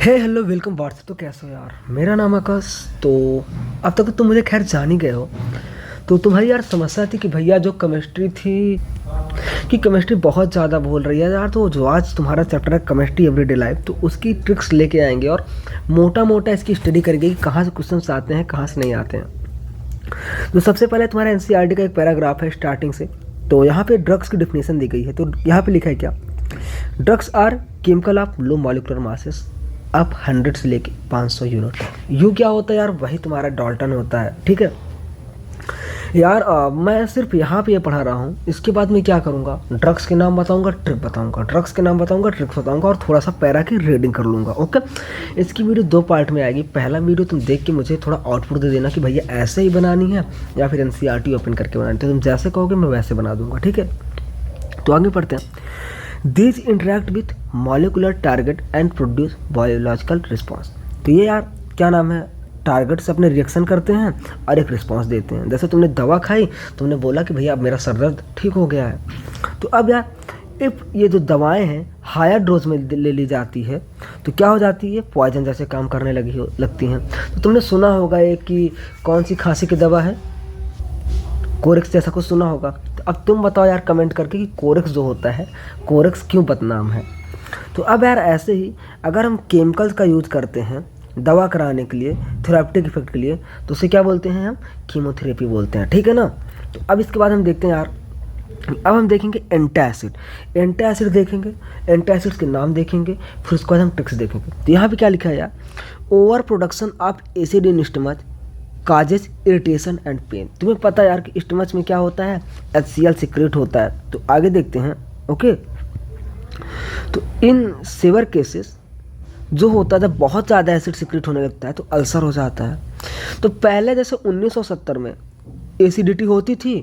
हे hello welcome WhatsApp. तो कैसे हो यार? मेरा नाम आकाश। तो अब तक तो तुम मुझे खैर जान ही गए हो। तो तुम्हारी यार समस्या थी कि भैया जो केमिस्ट्री थी कि केमिस्ट्री बहुत ज़्यादा बोल रही है यार। तो जो आज तुम्हारा चैप्टर है केमिस्ट्री एवरीडे लाइफ, तो उसकी ट्रिक्स लेके आएंगे और मोटा मोटा इसकी स्टडी करेंगे कि कहाँ से क्वेश्चन आते हैं, कहाँ से नहीं आते हैं। तो सबसे पहले तुम्हारा एनसीईआरटी का एक पैराग्राफ है स्टार्टिंग से। तो यहाँ पे ड्रग्स की डिफिनेशन दी गई है। तो यहाँ पे लिखा है क्या? Drugs are chemical of low molecular masses अब 100 से लेके 500 यूनिट। यू क्या होता है यार? वही तुम्हारा डाल्टन होता है। ठीक है यार। मैं सिर्फ यहाँ पे ये पढ़ा रहा हूँ। इसके बाद मैं क्या करूँगा? ड्रग्स के नाम बताऊँगा, ट्रिक बताऊँगा, ड्रग्स के नाम बताऊँगा, ट्रिक्स बताऊँगा और थोड़ा सा पैरा की रीडिंग कर लूँगा। ओके, इसकी वीडियो 2 पार्ट में आएगी। पहला वीडियो तुम देख के मुझे थोड़ा आउटपुट दे देना कि भैया ऐसे ही बनानी है या फिर एनसीईआरटी ओपन करके बनानी है। तो तुम जैसे कहोगे मैं वैसे बना दूँगा। ठीक है, तो आगे पढ़ते हैं। These interact with molecular target and produce biological response। तो ये यार क्या नाम है? टारगेट से अपने रिएक्शन करते हैं और एक रिस्पांस देते हैं। जैसे तुमने दवा खाई, तुमने बोला कि भैया अब मेरा सर दर्द ठीक हो गया है। तो अब यार इफ ये जो दवाएं हैं हायर डोज में ले ली जाती है तो क्या हो जाती है? पॉइजन जैसे काम करने लगती हैं। तो तुमने सुना होगा एक कि कौन सी खांसी की दवा है? कोरेक्स जैसा कुछ सुना होगा। तो अब तुम बताओ यार कमेंट करके कि कोरेक्स जो होता है, कोरेक्स क्यों बदनाम है? तो अब यार ऐसे ही अगर हम केमिकल्स का यूज़ करते हैं दवा कराने के लिए, थेराप्यूटिक इफेक्ट के लिए, तो उसे क्या बोलते हैं हम? कीमोथेरेपी बोलते हैं। ठीक है ना? तो अब इसके बाद हम देखते हैं यार, अब हम देखेंगे एंटासिड। एंटासिड देखेंगे, एंटासिड के नाम देखेंगे, फिर उसके बाद हम ट्रिक्स देखेंगे। तो यहाँ पे क्या लिखा है यार? Over production of acid in stomach causes irritation and pain. तुम्हें पता है यार कि स्टमच में क्या होता है? HCl सीक्रेट होता है। तो आगे देखते हैं। ओके, तो इन सेवर केसेस जो होता है बहुत ज़्यादा एसिड सीक्रेट होने लगता है तो अल्सर हो जाता है। तो पहले जैसे 1970 में एसिडिटी होती थी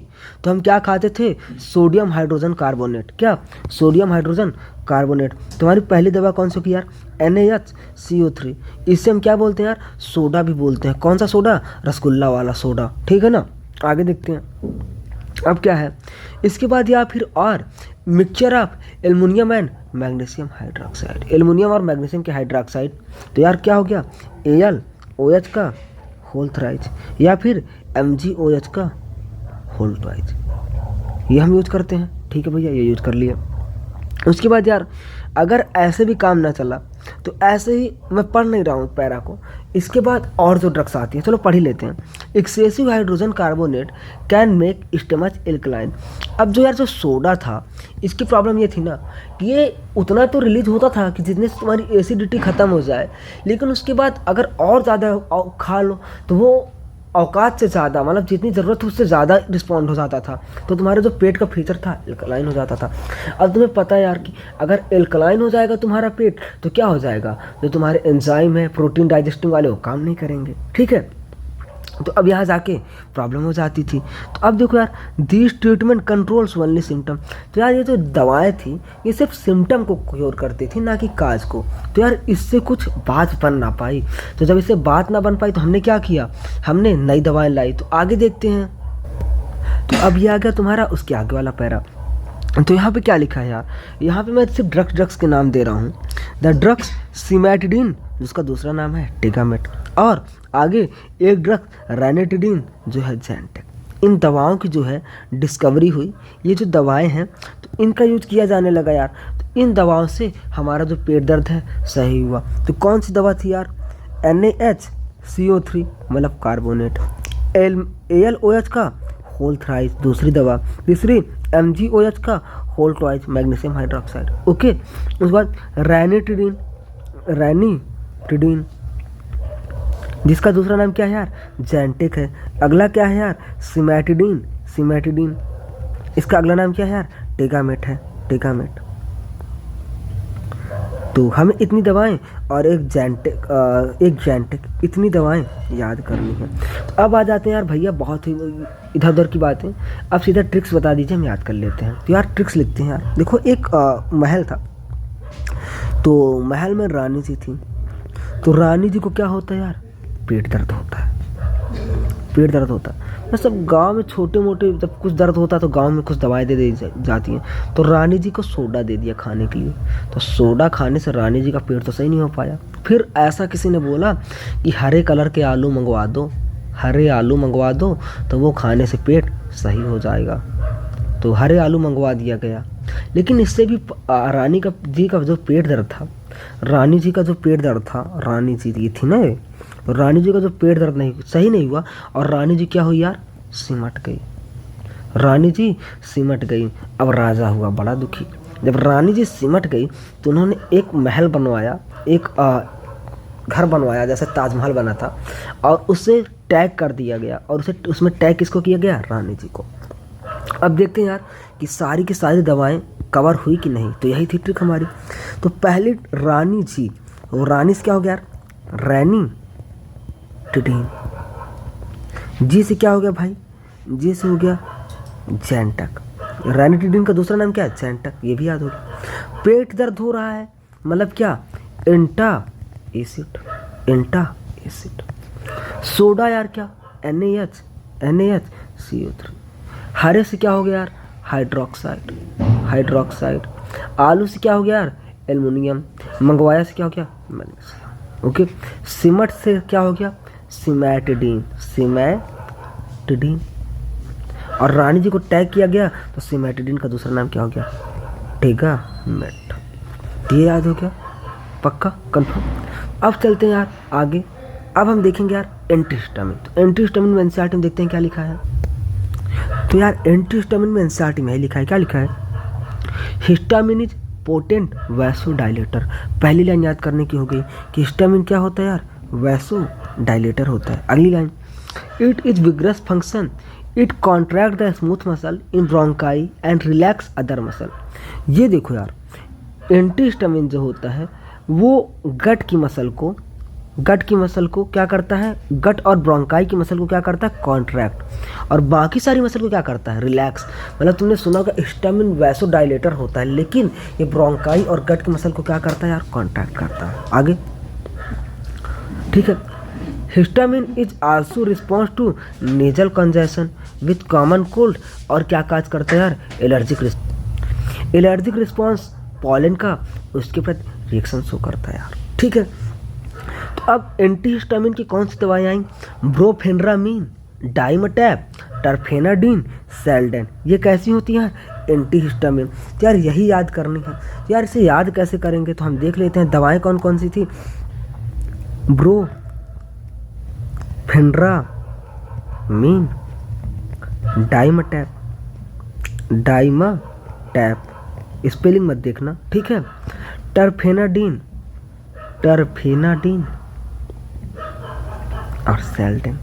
तो हम क्या खाते थे? Sodium hydrogen carbonate. क्या? Sodium hydrogen carbonate. तुम्हारी पहली दवा कौन सी की यार? NaHCO3। इससे हम क्या बोलते हैं यार? सोडा भी बोलते हैं। कौन सा सोडा? रसगुल्ला वाला सोडा। ठीक है ना? आगे देखते हैं। अब क्या है इसके बाद? या फिर और mixture of aluminium and magnesium hydroxide. Aluminium और मैग्नीशियम के हाइड्रोक्साइड। तो यार क्या हो गया? AlOH का होल थ्राइज या फिर MgOH का होल ट्वाइज। ये हम यूज करते हैं। ठीक है भैया, ये यूज कर लिया। उसके बाद यार अगर ऐसे भी काम ना चला तो ऐसे ही मैं पढ़ नहीं रहा हूँ पैरा को। इसके बाद और जो ड्रग्स आती हैं चलो पढ़ ही लेते हैं। Excessive hydrogen carbonate can make stomach alkaline. अब जो यार जो सोडा था इसकी प्रॉब्लम ये थी ना कि ये उतना तो रिलीज होता था कि जितने से तुम्हारी एसिडिटी ख़त्म हो जाए, लेकिन उसके बाद अगर और ज़्यादा खा लो तो वो औकात से ज़्यादा, मतलब जितनी ज़रूरत है उससे ज़्यादा रिस्पॉन्ड हो जाता था। तो तुम्हारे जो पेट का फीचर था एल्कलाइन हो जाता था। अब तुम्हें पता है यार कि अगर एल्कलाइन हो जाएगा तुम्हारा पेट तो क्या हो जाएगा? जो तुम्हारे एंजाइम है प्रोटीन डाइजेस्टिंग वाले वो काम नहीं करेंगे। ठीक है, तो अब यहाँ जाके प्रॉब्लम हो जाती थी। तो अब देखो यार, this treatment controls only symptom. तो यार ये जो दवाएं थी ये सिर्फ सिम्टम को क्योर करती थी, ना कि काज को। तो यार इससे कुछ बात बन ना पाई। तो जब इससे बात ना बन पाई तो हमने क्या किया? हमने नई दवाएं लाई। तो आगे देखते हैं। तो अब ये आ गया तुम्हारा उसके आगे वाला पैरा। तो यहाँ पे क्या लिखा है यार? यहाँ पे मैं सिर्फ ड्रग्स के नाम दे रहा हूँ। द ड्रग्स सिमेटिडिन जिसका दूसरा नाम है टेगामेट, और आगे एक ड्रग रैनिटिडिन जो है जैंटेक। इन दवाओं की जो है डिस्कवरी हुई। ये जो दवाएं हैं तो इनका यूज किया जाने लगा यार। तो इन दवाओं से हमारा जो पेट दर्द है सही हुआ। तो कौन सी दवा थी यार? NaHCO3 मतलब कार्बोनेट, AlOH का होल थ्राइज दूसरी दवा, तीसरी MgOH का whole twice magnesium hydroxide. Okay, उसके बाद रैनिटिडिन जिसका दूसरा नाम क्या है यार? जैंटेक है। अगला क्या है यार? सिमेटिडिन। इसका अगला नाम क्या है यार? टेगामेट है, टेगामेट। तो हमें इतनी दवाएं और एक जैंटेक इतनी दवाएं याद करनी है। तो अब आ जाते हैं यार भैया बहुत ही इधर उधर की बातें। अब सीधा ट्रिक्स बता दीजिए, हम याद कर लेते हैं। तो यार ट्रिक्स लिखते हैं यार। देखो एक महल था, तो महल में रानी जी थी। तो रानी जी को क्या होता है यार? पेट दर्द होता है। पेट दर्द होता है, सब गांव में छोटे मोटे जब कुछ दर्द होता है तो गांव में कुछ दवाएं दे दी जाती हैं। तो रानी जी को सोडा दे दिया खाने के लिए, तो सोडा खाने से रानी जी का पेट तो सही नहीं हो पाया। फिर ऐसा किसी ने बोला कि हरे कलर के आलू मंगवा दो, हरे आलू मंगवा दो तो वो खाने से पेट सही हो जाएगा। तो हरे आलू मंगवा दिया गया, लेकिन इससे भी रानी जी का जो पेट दर्द था, रानी जी का जो पेट दर्द था, रानी जी ये थी ना, तो रानी जी का जो पेट दर्द नहीं सही नहीं हुआ और रानी जी क्या हुई यार, सिमट गई। रानी जी सिमट गई। अब राजा हुआ बड़ा दुखी। जब रानी जी सिमट गई तो उन्होंने एक महल बनवाया, एक घर बनवाया जैसे ताजमहल बना था, और उसे टैग कर दिया गया, और उसे उसमें टैग किसको किया गया, रानी जी को। अब देखते हैं यार कि सारी की सारी दवाएं कवर हुई कि नहीं। तो यही थी ट्रिक हमारी। तो पहले रानी जी, और रानी से क्या हो गया यार, रैनी टिडीन। जी से क्या हो गया भाई, जी से हो गया जैंटक। रानी टिडीन का दूसरा नाम क्या है, जैंटक, ये भी याद होगा। पेट दर्द हो रहा है मतलब क्या, एंटा एसिड, एंटा एसिड। सोडा यार क्या, NaH CO3। हरे से क्या हो गया यार, हाइड्रोक्साइड, हाइड्रोक्साइड। आलू से क्या हो गया यार, एल्युमिनियम। मंगवाया से क्या हो गया, मैग्नीशियम। ओके। सिमट से क्या हो गया, सिमैटिडीन, सिमैटिडीन। और रानी जी को टैग किया गया तो सिमैटिडीन का दूसरा नाम क्या हो गया, टेगामेट। ये याद हो गया, पक्का कंफर्म। अब चलते हैं यार आगे। अब हम देखेंगे यार एंटीहिस्टामिन। तो एंटीहिस्टामिन में एनसीईआरटी में देखते हैं क्या लिखा है। तो यार एंटीहिस्टामिन में एनसीईआरटी में लिखा है, क्या लिखा है, हिस्टामिन इज पोटेंट वैसोडाइलेटर। पहली लाइन याद करने की हो गई कि हिस्टामिन क्या होता है यार, वैसोडाइलेटर होता है। अगली line, it is vigorous function, it contract the smooth muscle in bronchi and relax other muscle. ये देखो यार, एंटीहिस्टामिन जो होता है वो गट की मसल को क्या करता है, गट और ब्रोंकाई की मसल को क्या करता है, कॉन्ट्रैक्ट, और बाकी सारी मसल को क्या करता है, रिलैक्स। मतलब तुमने सुना होगा हिस्टामिन वैसोडाइलेटर होता है, लेकिन ये ब्रोंकाई और गट की मसल को क्या करता है यार, कॉन्ट्रैक्ट करता है। आगे ठीक है। Histamine is also response to nasal congestion with common cold. और क्या काज करता है यार, एलर्जिक रिस्पॉन्स पॉलन का उसके प्रति रिएक्शन शो करता है यार। ठीक है। तो अब एंटीहिस्टामिन की कौन सी दवाएं आई, ब्रोफेनरामीन, डाइमटैप, टरफेनाडीन, सेल्डेन। ये कैसी होती हैं, एंटीहिस्टामिन। तो यार यही याद करनी है। तो यार इसे याद कैसे करेंगे, तो हम देख लेते हैं दवाएं कौन कौन सी थी। ब्रोफेनरामीन, डाइमटैप, स्पेलिंग मत देखना, ठीक है, टरफेनाडीन और सेल्डेन।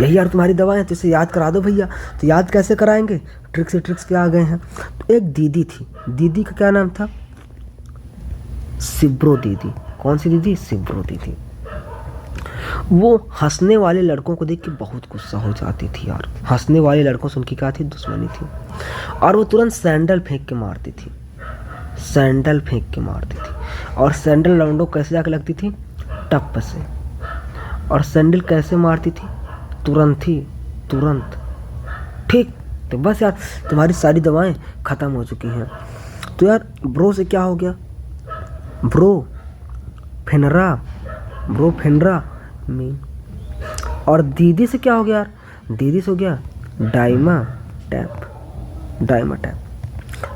यही यार तुम्हारी दवाएं हैं, तो इसे याद करा दो भैया। तो याद कैसे कराएंगे, ट्रिक्स से ट्रिक्स क्या आ गए हैं। तो एक दीदी थी, दीदी का क्या नाम था, सिब्रो दीदी। कौन सी दीदी, सिब्रो दीदी। वो हंसने वाले लड़कों को देख के बहुत गुस्सा हो जाती थी यार। हंसने वाले लड़कों से उनकी क्या थी, दुश्मनी थी। और वो तुरंत सैंडल फेंक के मारती थी, सैंडल फेंक के मारती थी। और सैंडल लौंडो कैसे जाकर लगती थी, टप से। और सैंडल कैसे मारती थी, तुरंत। ठीक। तो बस यार तुम्हारी सारी दवाएं खत्म हो चुकी हैं। तो यार ब्रो से क्या हो गया, ब्रोफेनरामीन। और दीदी से क्या हो गया यार, दीदी से हो गया डाइमाटैप।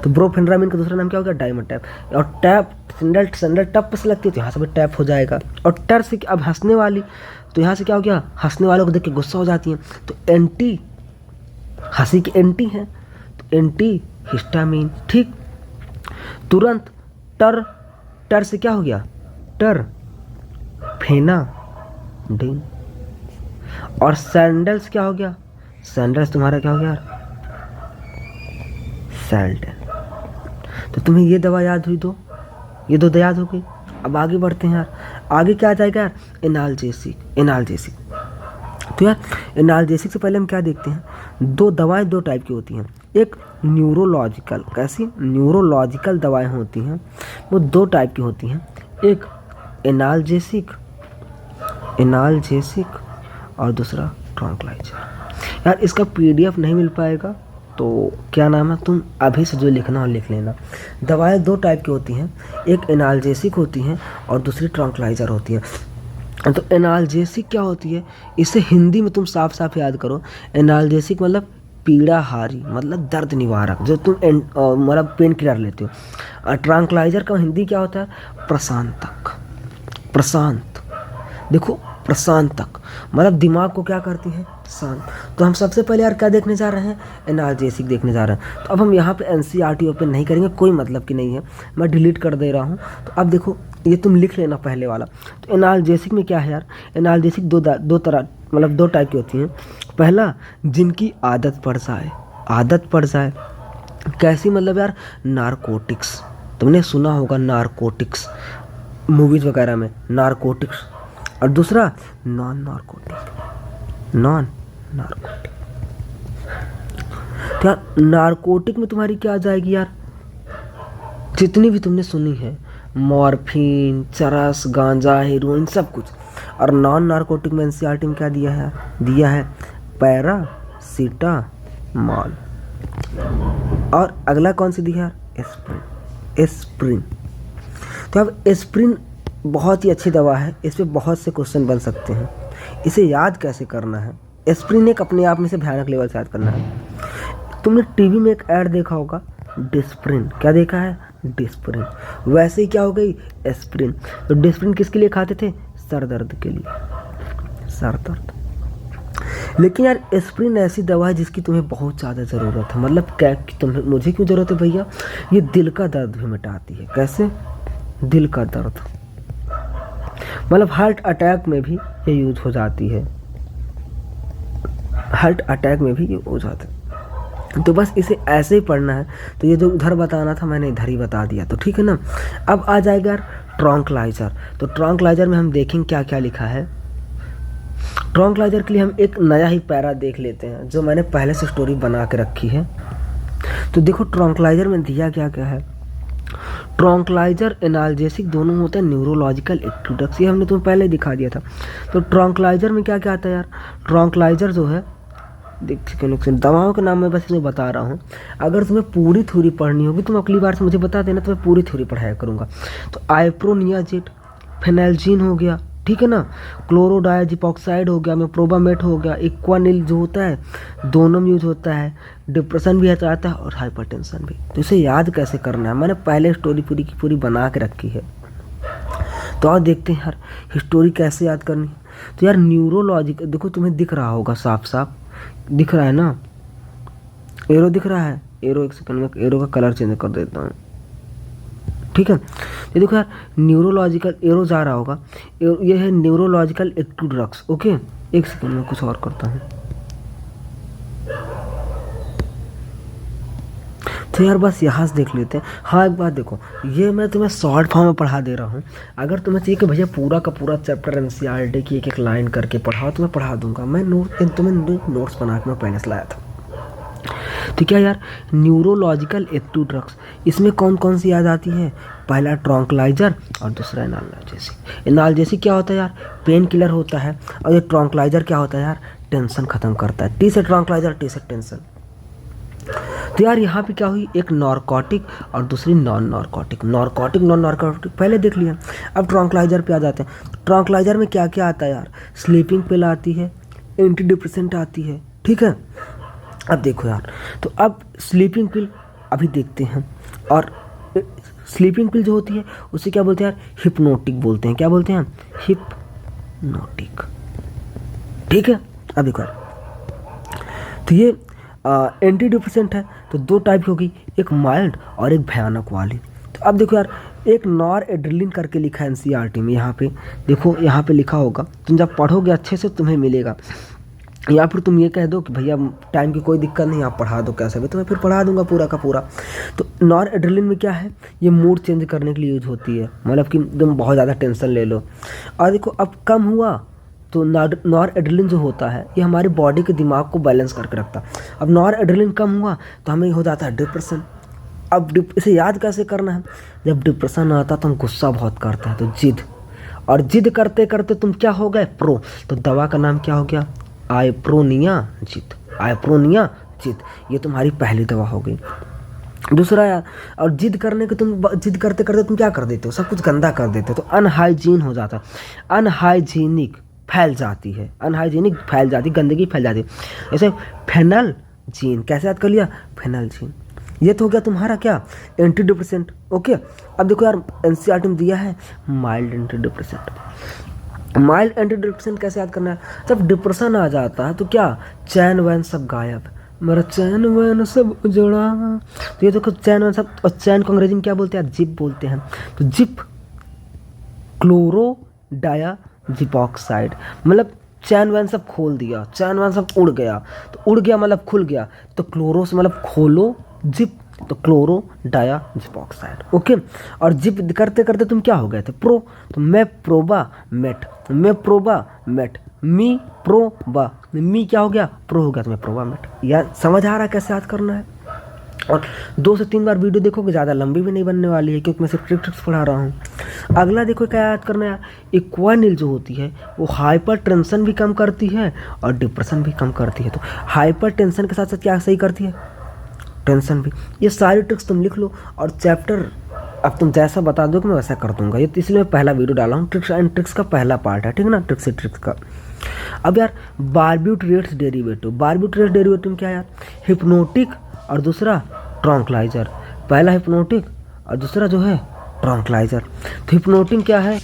तो ब्रोफेनरामीन का दूसरा नाम क्या हो गया, डाइमाटैप। और टैप, सैंडल टप से लगती है तो यहाँ से भी टैप हो जाएगा। और टर से अब हंसने वाली, तो यहाँ से क्या हो गया, हंसने वालों को देख के गुस्सा हो जाती हैं, तो एंटी, हंसी की एंटी है तो एंटी हिस्टामिन। ठीक। तुरंत टर से क्या हो गया, टरफेनाडीन। और सैंडल्स क्या हो गया, सैंडल्स तुम्हारा क्या हो गया, सेल्डेन। तो तुम्हें ये दवा याद हुई, ये दो याद हो गई। अब आगे बढ़ते हैं यार, आगे क्या आ जाएगा यार, एनाल्जेसिक। तो यार एनाल्जेसिक से पहले हम क्या देखते हैं, दो दवाएं दो टाइप की होती हैं। एक न्यूरोलॉजिकल, कैसी, न्यूरोलॉजिकल दवाएं होती हैं, वो दो टाइप की होती हैं। एक एनाल्जेसिक और दूसरा ट्रंक्लाइजर। यार इसका PDF नहीं मिल पाएगा तो क्या नाम है, तुम अभी से जो लिखना हो लिख लेना। दवाएं 2 टाइप की होती हैं, एक एनाल्जेसिक होती हैं और दूसरी ट्रंक्लाइजर होती है। तो एनाल्जेसिक क्या होती है, इसे हिंदी में तुम साफ साफ याद करो। एनाल्जेसिक मतलब पीड़ाहारी, मतलब दर्द निवारक, जो तुम मतलब पेन किलर लेते हो। ट्रंक्लाइजर का हिंदी क्या होता है, प्रशांतक। प्रशांत, देखो प्रशांतक मतलब दिमाग को क्या करती है, शांत। तो हम सबसे पहले यार क्या देखने जा रहे हैं, एनाल्जेसिक देखने जा रहे हैं। तो अब हम यहाँ पे NCERT ओपन नहीं करेंगे, कोई मतलब की नहीं है, मैं डिलीट कर दे रहा हूँ। तो अब देखो ये तुम लिख लेना पहले वाला। तो एनाल्जेसिक में क्या है यार, एनाल्जेसिक दो तरह मतलब 2 टाइप की होती हैं। पहला, जिनकी आदत पड़ जाए, आदत पड़ जाए। कैसी, मतलब यार नारकोटिक्स, तुमने सुना होगा नारकोटिक्स मूवीज़ वगैरह में, नारकोटिक्स। और दूसरा नॉन नारकोटिक, नॉन नारकोटिक। क्या नारकोटिक में तुम्हारी क्या आ जाएगी यार, जितनी भी तुमने सुनी है, मॉर्फिन, चरस, गांजा, हेरोइन, सब कुछ। और नॉन नारकोटिक में NCERT में क्या दिया है, पैरासीटामॉल। और अगला कौन सी दिया है, एस्प्रिन, एस्प्रिन। तो अब एस्प्रिन बहुत ही अच्छी दवा है, इस पर बहुत से क्वेश्चन बन सकते हैं। इसे याद कैसे करना है, एस्प्रिन एक अपने आप में से भयानक लेवल से याद करना है। तुमने टीवी में एक ऐड देखा होगा, डिस्प्रिन, क्या देखा है, डिस्प्रिन। वैसे ही क्या हो गई, एस्प्रिन। तो डिस्प्रिन किसके लिए खाते थे, सर दर्द के लिए, सर दर्द। लेकिन यार एस्प्रिन ऐसी दवा है जिसकी तुम्हें बहुत ज़्यादा ज़रूरत है। मतलब क्या कि तुम्हें, मुझे क्यों ज़रूरत है भैया, ये दिल का दर्द भी मिटाती है। कैसे, दिल का दर्द, मतलब हार्ट अटैक में भी ये यूज हो जाती है, हार्ट अटैक में भी ये हो जाता है। तो बस इसे ऐसे ही पढ़ना है। तो ये जो उधर बताना था मैंने इधर ही बता दिया, तो ठीक है ना। अब आ जाएगा ट्रंक्लाइजर। तो ट्रंक्लाइजर में हम देखेंगे क्या क्या लिखा है। ट्रंक्लाइजर के लिए हम एक नया ही पैरा देख लेते हैं, जो मैंने पहले से स्टोरी बना के रखी है। तो देखो ट्रंक्लाइजर में दिया क्या क्या है। ट्रंक्लाइजर एनाल्जेसिक दोनों होते हैं, न्यूरोलॉजिकल एक्टिव, ये हमने तुम्हें पहले दिखा दिया था। तो ट्रंक्लाइजर में क्या क्या आता है यार, ट्रंक्लाइजर जो है, दवाओं के नाम मैं बस इसमें बता रहा हूँ। अगर तुम्हें पूरी थ्योरी पढ़नी होगी तुम अगली बार से मुझे बता देना, तो मैं पूरी थ्योरी पढ़ाया करूँगा। तो आइप्रोनियाजेट, फेनाल्जीन हो गया, ठीक है ना, क्लोरोडायाजिपॉक्साइड हो गया, मेप्रोबामेट हो गया, इक्वानिल जो होता है दोनों में यूज होता है, डिप्रेशन भी आता है और हाइपरटेंशन भी। तो इसे याद कैसे करना है, मैंने पहले स्टोरी पूरी की पूरी बना के रखी है। तो और देखते हैं यार हिस्टोरी कैसे याद करनी है। तो यार न्यूरोलॉजिक, देखो तुम्हें दिख रहा होगा, साफ साफ दिख रहा है ना, एरो दिख रहा है, एरो, एक सेकंड में एरो का कलर चेंज कर देता हूँ, ठीक है। ये देखो यार न्यूरोलॉजिकल, एरो जा रहा होगा, ये है न्यूरोलॉजिकल एक्टिव ड्रग्स। ओके, एक सेकंड में कुछ और करता हूँ। तो यार बस यहाँ से देख लेते हैं। हाँ एक बात देखो, ये मैं तुम्हें शॉर्ट फॉर्म में पढ़ा दे रहा हूँ। अगर तुम्हें चाहिए कि भैया पूरा का पूरा चैप्टर NCERT की एक एक लाइन करके पढ़ाओ तो मैं पढ़ा दूंगा। मैं तुम्हें नोट्स बना के मैं पहले से लाया था। तो क्या यार न्यूरोलॉजिकल एक्टिव ड्रग्स, इसमें कौन कौन सी याद आती है, पहला ट्रंक्लाइजर और दूसरा एनाल्जेसिक। एनाल्जेसिक क्या होता है यार, पेन किलर होता है, और ये ट्रंक्लाइजर क्या होता है यार, टेंशन खत्म करता है। T से ट्रंक्लाइजर, T से टेंशन। तो यार यहाँ पे क्या हुई, एक नारकोटिक और दूसरी non narcotic. Narcotic non narcotic पहले देख लिया। अब ट्रंक्लाइजर पे आ जाते हैं। ट्रंक्लाइजर में क्या क्या आता है यार, स्लीपिंग पिल आती है, एंटी डिप्रेसेंट आती है, ठीक है। अब देखो यार, तो अब स्लीपिंग पिल अभी देखते हैं। और स्लीपिंग पिल जो होती है उसे क्या बोलते हैं यार, हिप्नोटिक बोलते हैं। क्या बोलते हैं, हिप्नोटिक, ठीक है। अब देखो यार, तो ये एंटी डिप्रेसेंट है, तो 2 टाइप की होगी, एक माइल्ड और एक भयानक वाली। तो अब देखो यार, एक नॉर एड्रेनलिन करके लिखा है NCERT में, यहाँ पे देखो, यहाँ पे लिखा होगा, तुम जब पढ़ोगे अच्छे से तुम्हें मिलेगा। या फिर तुम ये कह दो कि भैया टाइम की कोई दिक्कत नहीं, आप पढ़ा दो कैसे भी, तो मैं फिर पढ़ा दूंगा पूरा का पूरा। तो नॉर एड्रेनलिन में क्या है, ये मूड चेंज करने के लिए यूज होती है, मतलब कि तुम बहुत ज़्यादा टेंशन ले लो। और देखो अब कम हुआ तो नॉर एड्रेनलिन जो होता है ये हमारी बॉडी के दिमाग को बैलेंस करके रखता है। अब नॉर एड्रेनलिन कम हुआ तो हमें हो जाता है डिप्रेशन। अब इसे याद कैसे करना है, जब डिप्रेशन आता है तो हम गुस्सा बहुत करते हैं, तो जिद, और जिद करते करते तुम क्या हो गए, प्रो। तो दवा का नाम क्या हो गया, आइप्रोनिया जिद। आइप्रोनिया जिद, ये तुम्हारी पहली दवा हो गई। दूसरा यार, और जिद करने के तुम जिद करते करते तुम क्या कर देते हो, सब कुछ गंदा कर देते हो, तो अनहाइजीन हो जाता है। अनहाइजीनिक फैल जाती है, अनहाइजीनिक फैल जाती, गंदगी फैल जाती है। जैसे फेनल जीन, कैसे याद कर लिया, फेनल जीन। ये तो हो गया तुम्हारा क्या, एंटी डिप्रेसेंट। ओके, अब देखो यार एनसीईआरटी में दिया है mild anti depressant. Mild anti depressant कैसे याद करना है, जब डिप्रेशन आ जाता है तो क्या, चैन वैन सब गायब, मेरा चैन वैन सब उजड़ा। तो ये देखो चैन वैन सब, और चैन को अंग्रेजी में क्या बोलते हैं, जिप बोलते हैं। तो जिप क्लोरोडाया जिपॉक्साइड, मतलब चैन वैन सब खोल दिया, चैन वैन सब उड़ गया। तो उड़ गया मतलब खुल गया, तो क्लोरो से मतलब खोलो, जिप तो क्लोरो डाया जिपॉक्साइड। ओके, और जिप करते करते तुम क्या हो गए थे, प्रो। तो मैं प्रोबा मेट, मैं प्रोबा मेट, मी प्रोबा, मी क्या हो गया, प्रो हो गया, तो मैं प्रोबा मेट। यार समझ आ रहा है कैसे याद करना है। और 2 से 3 बार वीडियो देखोगे, ज़्यादा लंबी भी नहीं बनने वाली है, क्योंकि मैं सिर्फ ट्रिक्स पढ़ा रहा हूँ। अगला देखो क्या याद करना है, इक्वानिल जो होती है वो हाइपर टेंशन भी कम करती है और डिप्रेशन भी कम करती है। तो हाइपर टेंशन के साथ साथ क्या सही करती है, टेंशन भी। ये सारी ट्रिक्स तुम लिख लो, और चैप्टर अब तुम जैसा बता दो कि मैं वैसा कर दूंगा। ये तो इसलिए मैं पहला वीडियो डाला हूँ, ट्रिक्स एंड ट्रिक्स का पहला पार्ट है, ठीक है ना, ट्रिक्स एंड ट्रिक्स का। अब यार बारब्यूटेरेट्स डेरिवेटिव, बारब्यूटेरेट्स डेरिवेटिव क्या यार, हिप्नोटिक और दूसरा ट्रंक्लाइजर। पहला हिप्नोटिक और दूसरा जो है ट्रंक्लाइजर। तो हिप्नोटिक क्या है,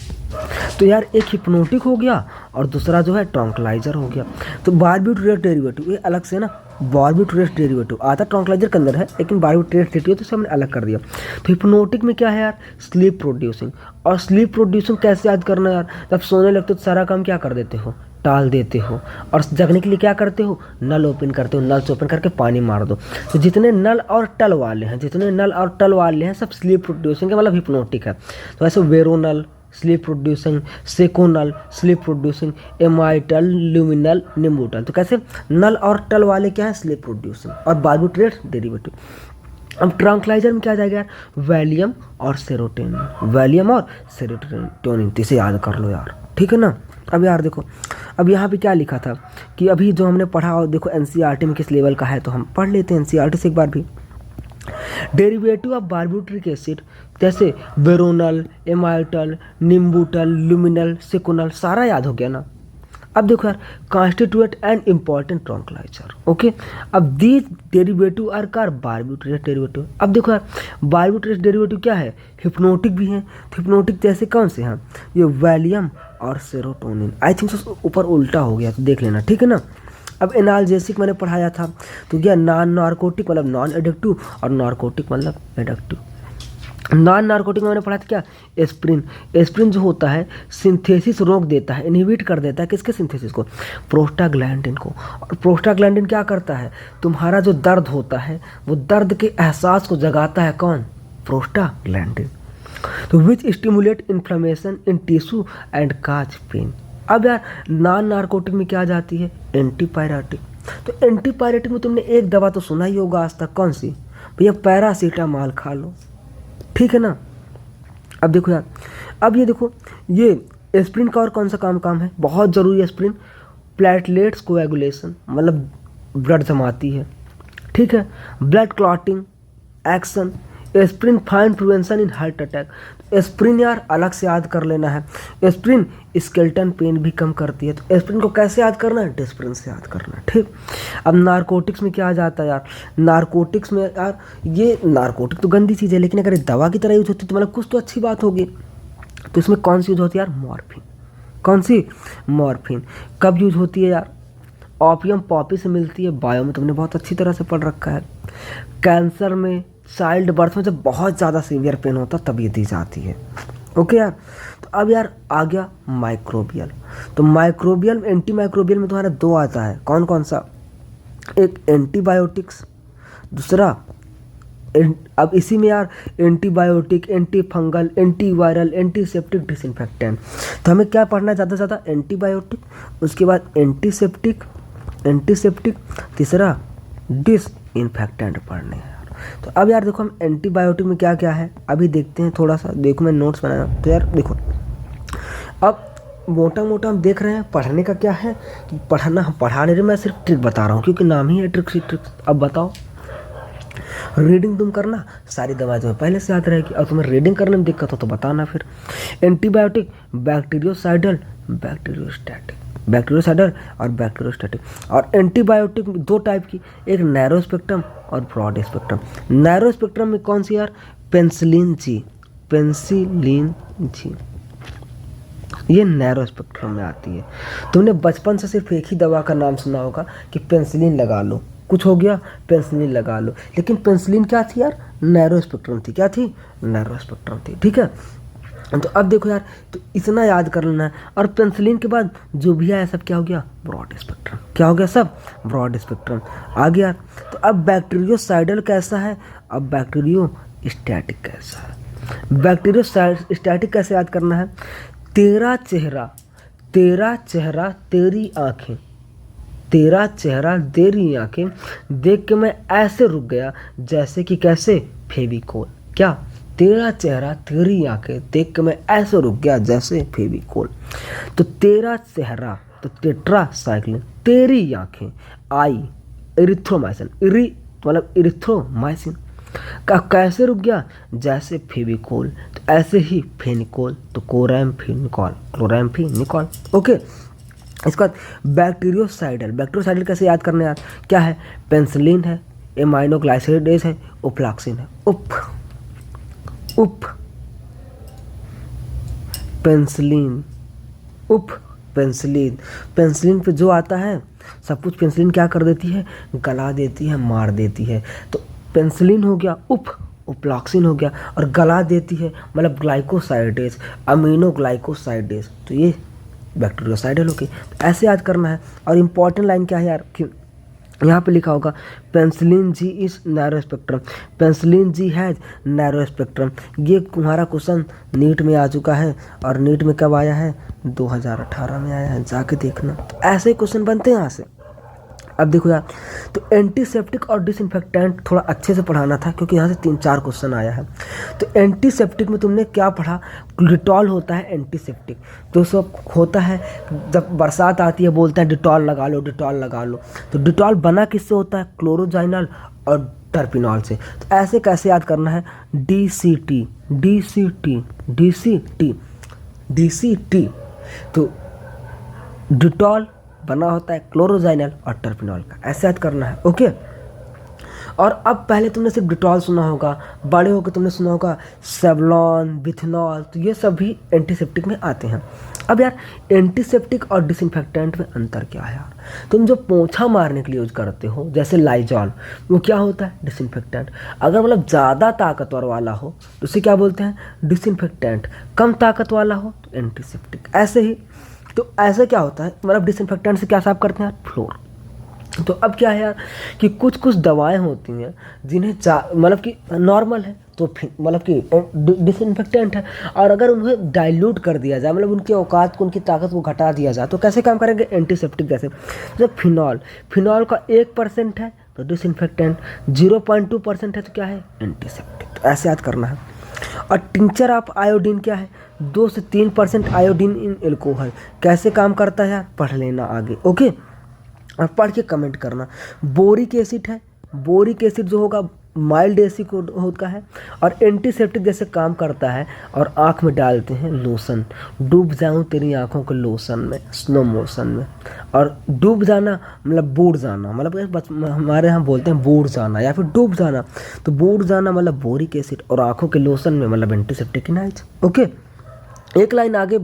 तो यार एक हिप्नोटिक हो गया और दूसरा जो है ट्रंक्लाइजर हो गया। तो बारब्यूटेरेट्स डेरिवेटिव ये अलग से ना, बारब्यूटेरेट्स डेरिवेटिव आता ट्रंक्लाइजर के अंदर है, लेकिन बारब्यूटेरेट्स डेरिवेटिव तो इसे हमने अलग कर दिया। तो हिप्नोटिक में क्या है यार, स्लीप प्रोड्यूसिंग। और स्लीप प्रोड्यूसिंग कैसे याद करना यार, जब सोने लगते हो तो सारा काम क्या कर देते हो, टाल देते हो, और जगने के लिए क्या करते हो, नल ओपन करते हो, नल से ओपन करके पानी मार दो। तो जितने नल और टल वाले हैं, जितने नल और टल वाले हैं सब स्लीप प्रोड्यूसिंग के मतलब हिप्नोटिक है। तो ऐसे Veronal sleep producing, Seconal sleep producing, Amytal, Luminal, Nembutal. तो कैसे नल और टल वाले क्या है, स्लीप प्रोड्यूसिंग और बारब्यूटेरेट्स डेरिवेटिव। अब ट्रंक्लाइजर में क्या आ जाएगा यार, वैलियम और सेरोटोनिन, वैलियम और सेरोटोनिन। तो इसे याद कर लो यार, ठीक है ना। अब यार देखो, अब यहाँ पे क्या लिखा था कि अभी जो हमने पढ़ा, और देखो एनसीईआरटी में किस लेवल का है, तो हम पढ़ लेते हैं एनसीईआरटी से एक बार भी। डेरिवेटिव ऑफ बारब्यूटेरिक एसिड जैसे Veronal, Amytal, Nembutal, Luminal, Seconal, सारा याद हो गया ना। अब देखो यार, constituent and important tranquilliser. Okay, अब these derivative are car barbiturates derivative. अब देखो यार, बारब्यूटेरेट्स डेरिवेटिव क्या है, हिप्नोटिक भी हैं। तो हिप्नोटिक जैसे कौन से हैं, ये वैलियम और सेरोटोनिन। आई थिंक ऊपर उल्टा हो गया, तो देख लेना, ठीक है ना। अब एनाल्जेसिक मैंने पढ़ाया था, तो क्या नॉन नार्कोटिक मतलब नॉन एडिक्टिव, और नार्कोटिक मतलब एडिक्टिव। नॉन नार्कोटिक में मैंने पढ़ा था क्या, एस्प्रिन। एस्प्रिन जो होता है सिंथेसिस रोक देता है, इनहिबिट कर देता है, किसके सिंथेसिस को, प्रोस्टाग्लैंडिन को। और प्रोस्टाग्लैंडिन क्या करता है, तुम्हारा जो दर्द होता है वो दर्द के एहसास को जगाता है, कौन, प्रोस्टाग्लैंडिन। तो which stimulate inflammation in tissue and cause pain. अब यार नॉन नार्कोटिक में क्या जाती है, एंटीपायरेटिक। तो एंटीपायरेटिक में तुमने एक दवा तो सुना ही होगा आज तक, कौन सी भैया, पैरासीटामॉल खा लो, ठीक है ना। अब देखो यार, अब ये देखो, ये एस्प्रिन का और कौन सा काम है, बहुत ज़रूरी एस्प्रिन, प्लेटलेट्स कोएगुलेशन मतलब ब्लड जमाती है, ठीक है, blood clotting action, aspirin fine prevention in heart attack. Aspirin यार अलग से याद कर लेना है, एस्प्रिन स्केलेटन पेन भी कम करती है। तो एस्प्रिन को कैसे याद करना है, डिस्प्रिन से याद करना है, ठीक। अब नारकोटिक्स में क्या आ जाता है यार, नारकोटिक्स में यार, ये नारकोटिक तो गंदी चीज़ है, लेकिन अगर दवा की तरह यूज होती तो मतलब कुछ तो अच्छी बात होगी। तो इसमें कौन सी यूज होती है यार, मॉर्फिन। कौन सी, मॉर्फिन। कब यूज होती है यार, ओपियम पॉपी से मिलती है, बायो में तुमने बहुत अच्छी तरह से पढ़ रखा है। कैंसर में, चाइल्ड बर्थ में जब बहुत ज़्यादा सीवियर पेन होता है तब ये दी जाती है। ओके यार, तो अब यार आ गया माइक्रोबियल। तो माइक्रोबियल, एंटी माइक्रोबियल में तुम्हारा 2 आता है, कौन कौन सा, एक एंटीबायोटिक्स, दूसरा अब इसी में यार antibiotic, anti fungal, anti viral, antiseptic, disinfectant. तो हमें क्या पढ़ना है ज़्यादा से ज़्यादा, एंटीबायोटिक, उसके बाद एंटीसेप्टिक, तीसरा डिसइंफेक्टेंट पढ़ने हैं। तो अब यार देखो, हम एंटीबायोटिक में क्या क्या है अभी देखते हैं, थोड़ा सा देखो, मैं नोट्स बनाया। तो यार देखो, अब मोटा मोटा हम देख रहे हैं पढ़ने का क्या है कि पढ़ना, हम पढ़ा नहीं रहे, मैं सिर्फ ट्रिक बता रहा हूँ क्योंकि नाम ही है ट्रिक्स ही ट्रिक्स। अब बताओ, रीडिंग तुम करना, सारी दवाएं तुम्हें पहले से याद रहेगी। और तुम्हें रीडिंग करने में दिक्कत हो तो बताना फिर। एंटीबायोटिक, बैक्टीरियोसाइडल, बैक्टीरियोसाइडल और बैक्टीरियोस्टैटिक। और एंटीबायोटिक दो टाइप की, एक नैरो स्पेक्ट्रम और ब्रॉड स्पेक्ट्रम। नैरो स्पेक्ट्रम में कौन सी यार? पेनिसिलिन जी, पेनिसिलिन जी, ये नैरो स्पेक्ट्रम में आती है। तुमने बचपन से सिर्फ एक ही दवा का नाम सुना होगा कि पेनिसिलिन लगा लो, कुछ हो गया पेनिसिलिन लगा लो, लेकिन पेनिसिलिन क्या थी यार? नैरो स्पेक्ट्रम थी। क्या थी? नैरो स्पेक्ट्रम थी, ठीक है। तो अब देखो यार, तो इतना याद कर लेना है। और पेनिसिलिन के बाद जो भी आया सब क्या हो गया? Broad spectrum. क्या हो गया सब? ब्रॉड स्पेक्ट्रम आ गया। तो अब बैक्टीरियोसाइडल कैसा है? अब बैक्टीरियोस्टैटिक कैसा है? बैक्टीरियोस्टैटिक कैसे याद करना है? तेरा चेहरा तेरी आंखें, तेरा चेहरा तेरी आंखें देख के मैं ऐसे रुक गया जैसे कि कैसे? फेविकोल। क्या? तेरा चेहरा तेरी आंखें देख के मैं ऐसे रुक गया जैसे फेविकोल। तो तेरा चेहरा, तो टेट्रासाइक्लिन, तेरी आंखें, आई इरिथ्रोमाइसिन, मतलब इरिथ्रोमाइसिन का कैसे रुक गया? जैसे फेविकोल। तो ऐसे ही फेनिकोल, तो क्लोरैम्फेनिकोल। ओके, इसके बाद बैक्टीरियोसाइडल कैसे याद करना यार? क्या है? पेनिसिलिन है, एमाइनोग्लाइसिडेज है, ओफ्लॉक्सिन है। पेनिसिलिन, पेनिसिलिन पे जो आता है सब कुछ पेनिसिलिन क्या कर देती है? गला देती है, मार देती है। तो पेनिसिलिन हो गया, ओफ्लॉक्सिन हो गया, और गला देती है मतलब ग्लाइकोसाइडेज, अमीनोग्लाइकोसाइडेज। तो ये बैक्टीरियोसाइडल होगी। ऐसे याद करना है। और इम्पॉर्टेंट लाइन क्या है यार कि यहाँ पे लिखा होगा penicillin G is narrow spectrum, penicillin G has narrow spectrum. ये तुम्हारा क्वेश्चन नीट में आ चुका है। और नीट में कब आया है? 2018 में आया है, जाके देखना। तो ऐसे ही क्वेश्चन बनते हैं यहाँ से। अब देखो यार, तो एंटीसेप्टिक और डिसइंफेक्टेंट थोड़ा अच्छे से पढ़ाना था क्योंकि यहाँ से 3-4 क्वेश्चन आया है। तो एंटीसेप्टिक में तुमने क्या पढ़ा? डिटॉल होता है एंटीसेप्टिक। तो सब होता है, जब बरसात आती है बोलते हैं डिटॉल लगा लो, डिटॉल लगा लो। तो डिटॉल बना किससे होता है? क्लोरोजाइनल और टर्पिनॉल से। तो ऐसे कैसे याद करना है? DCT। तो डिटॉल बना होता है क्लोरोजाइनल और टर्पिनॉल का, ऐसे याद करना है। ओके। और अब पहले तुमने सिर्फ डिटॉल सुना होगा, बड़े होकर तुमने सुना होगा सेवलॉन, बिथनॉल। तो ये सब भी एंटीसेप्टिक में आते हैं। अब यार, एंटीसेप्टिक और डिसइंफेक्टेंट में अंतर क्या है यार? तुम जो पोंछा मारने के लिए यूज करते हो जैसे लाइजॉल, वो क्या होता है? डिसइंफेक्टेंट। अगर मतलब ज़्यादा ताकतवर वाला हो तो उसे क्या बोलते हैं? डिसइंफेक्टेंट। कम ताकत वाला हो तो एंटीसेप्टिक। ऐसे ही तो ऐसे क्या होता है, मतलब डिसइंफेक्टेंट से क्या साफ करते हैं यार? फ्लोर। तो अब क्या है यार कि कुछ कुछ दवाएं होती हैं जिन्हें मतलब कि नॉर्मल है तो मतलब कि डिसइंफेक्टेंट है, और अगर उन्हें डाइल्यूट कर दिया जाए, मतलब उनकी औकात को, उनकी ताकत को घटा दिया जाए, तो कैसे काम करेंगे? एंटीसेप्टिक जैसे। जब फिनॉल का 1% है तो डिसइंफेक्टेंट, 0.2% है तो क्या है? एंटीसेप्टिक। तो ऐसे याद करना है। और टिंचर ऑफ आयोडीन क्या है? 2 से 3% आयोडीन इन एल्कोहल। कैसे काम करता है यार? पढ़ लेना आगे। ओके, और पढ़ के कमेंट करना। बोरिक एसिड है, बोरिक एसिड जो होगा माइल्ड एसिड होता है और एंटीसेप्टिक जैसे काम करता है। और आँख में डालते हैं लोशन, डूब जाऊँ तेरी आँखों के लोशन में, स्लो मोशन में। और डूब जाना मतलब बूढ़ जाना, मतलब हमारे यहाँ बोलते हैं बूढ़ जाना या फिर डूब जाना। तो बूढ़ जाना मतलब बोरिक एसिड, और आँखों के लोशन में मतलब एंटीसेप्टिक इनाइज। ओके, एक लाइन आगे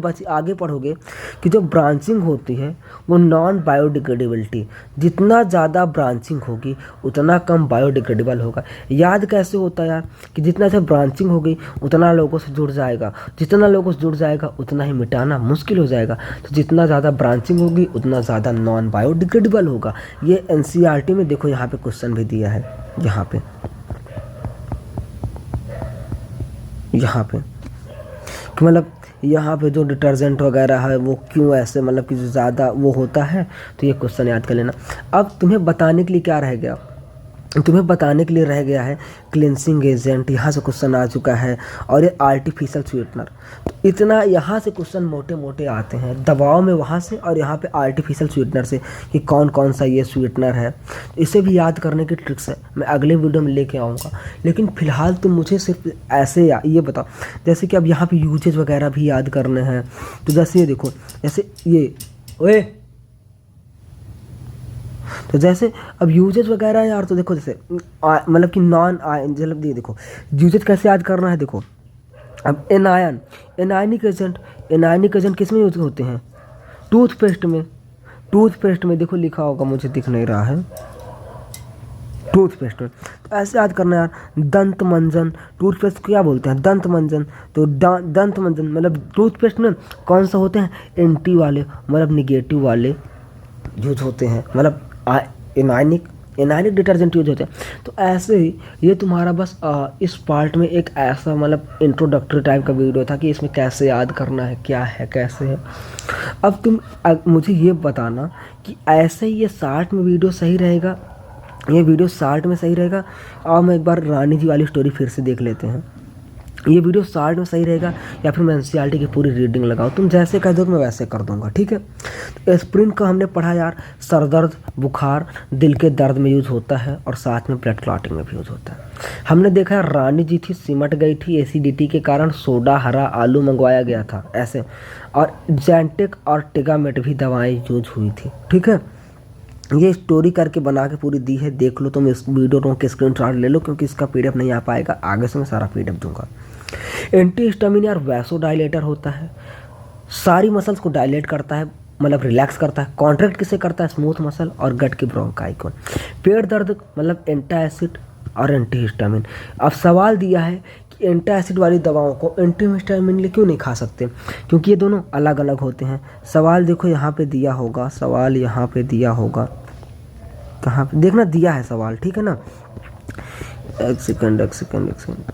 पढ़ोगे कि जो ब्रांचिंग होती है वो नॉन बायोडिग्रेडेबिलिटी, जितना ज़्यादा ब्रांचिंग होगी उतना कम बायोडिग्रेडेबल होगा। याद कैसे होता है यार कि जितना से ब्रांचिंग होगी उतना लोगों से जुड़ जाएगा, जितना लोगों से जुड़ जाएगा उतना ही मिटाना मुश्किल हो जाएगा। तो जितना ज़्यादा ब्रांचिंग होगी उतना ज़्यादा नॉन बायोडिग्रेडेबल होगा। ये NCERT में देखो, यहाँ पे क्वेश्चन भी दिया है, यहाँ पे मतलब यहाँ पे जो डिटर्जेंट वगैरह है वो क्यों ऐसे, मतलब कि ज़्यादा वो होता है। तो ये क्वेश्चन याद कर लेना। अब तुम्हें बताने के लिए क्या रह गया तुम्हें बताने के लिए रह गया है क्लिनसिंग एजेंट, यहाँ से क्वेश्चन आ चुका है, और ये आर्टिफिशियल स्वीटनर। तो इतना यहाँ से क्वेश्चन मोटे मोटे आते हैं, दवाओं में वहाँ से और यहाँ पे आर्टिफिशियल स्वीटनर से कि कौन कौन सा ये स्वीटनर है। इसे भी याद करने की ट्रिक्स है, मैं अगले वीडियो में लेके आऊँगा। लेकिन फ़िलहाल तुम मुझे सिर्फ ऐसे ये बताओ, जैसे कि अब यहाँ पर यूजेज वगैरह भी याद करने हैं। तो जैसे ये देखो, जैसे ये ओए, तो जैसे अब यूजेज वगैरह है यार, तो देखो जैसे मतलब कि नॉन आयन, मतलब ये देखो यूजेज कैसे याद करना है। देखो अब एनायनिक एजेंट किस में यूज होते हैं? टूथपेस्ट में देखो लिखा होगा, मुझे दिख नहीं रहा है, टूथपेस्ट में। तो ऐसे याद करना यार। दंत मंजन, टूथपेस्ट को क्या बोलते हैं? दंत मंजन। तो दंत मंजन मतलब टूथपेस्ट में कौन सा होते हैं? एंटी वाले, मतलब निगेटिव वाले यूज होते हैं, मतलब एनायनिक डिटर्जेंट यूज होते हैं। तो ऐसे ही ये तुम्हारा बस इस पार्ट में एक ऐसा मतलब इंट्रोडक्टरी टाइप का वीडियो था कि इसमें कैसे याद करना है, क्या है, कैसे है। अब तुम मुझे ये बताना कि ऐसे ही ये 60 में वीडियो सही रहेगा, ये वीडियो 60 में सही रहेगा। और मैं एक बार रानी जी वाली स्टोरी फिर से देख लेते हैं। ये वीडियो 60 में सही रहेगा या फिर मैं एनसीईआरटी की पूरी रीडिंग लगाऊँ? तुम जैसे कह दो मैं वैसे कर दूंगा, ठीक है। तो एस्प्रिन का हमने पढ़ा यार, सर दर्द, बुखार, दिल के दर्द में यूज़ होता है और साथ में ब्लड क्लॉटिंग में भी यूज़ होता है। हमने देखा है रानी जी थी, सिमट गई थी एसिडिटी के कारण, सोडा हरा आलू मंगवाया गया था ऐसे, और जैंटेक और टेगामेट भी दवाएँ यूज हुई थी, ठीक है। ये स्टोरी करके बना के पूरी दी है, देख लो। तुम इस वीडियो के स्क्रीनशॉट ले लो, क्योंकि इसका पीडीएफ नहीं आ पाएगा, आगे से मैं सारा पीडीएफ दूंगा। एंटी हिस्टामिन यार वैसोडाइलेटर होता है, सारी मसल्स को डायलेट करता है, मतलब रिलैक्स करता है। कॉन्ट्रैक्ट किसे करता है? स्मूथ मसल और गट की ब्रोंकाई को। पेट दर्द मतलब एंटासिड और एंटी हिस्टामिन। अब सवाल दिया है कि एंटासिड वाली दवाओं को एंटी हिस्टामिन लिए क्यों नहीं खा सकते? क्योंकि ये दोनों अलग अलग होते हैं। सवाल देखो यहाँ पे दिया होगा, सवाल यहाँ पे दिया होगा, कहाँ पे देखना दिया है सवाल, ठीक है ना। एक सेकंड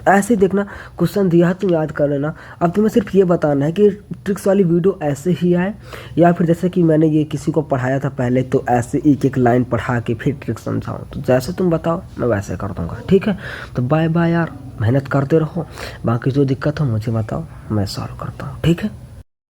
ऐसे ही देखना, क्वेश्चन दिया है तुम याद कर लेना। अब तुम्हें सिर्फ ये बताना है कि ट्रिक्स वाली वीडियो ऐसे ही आए या फिर जैसे कि मैंने ये किसी को पढ़ाया था पहले, तो ऐसे एक एक लाइन पढ़ा के फिर ट्रिक्स समझाऊँ। तो जैसे तुम बताओ मैं वैसे कर दूँगा, ठीक है। तो बाय बाय यार, मेहनत करते रहो, बाकी जो दिक्कत हो मुझे बताओ, मैं सॉल्व करता हूँ, ठीक है।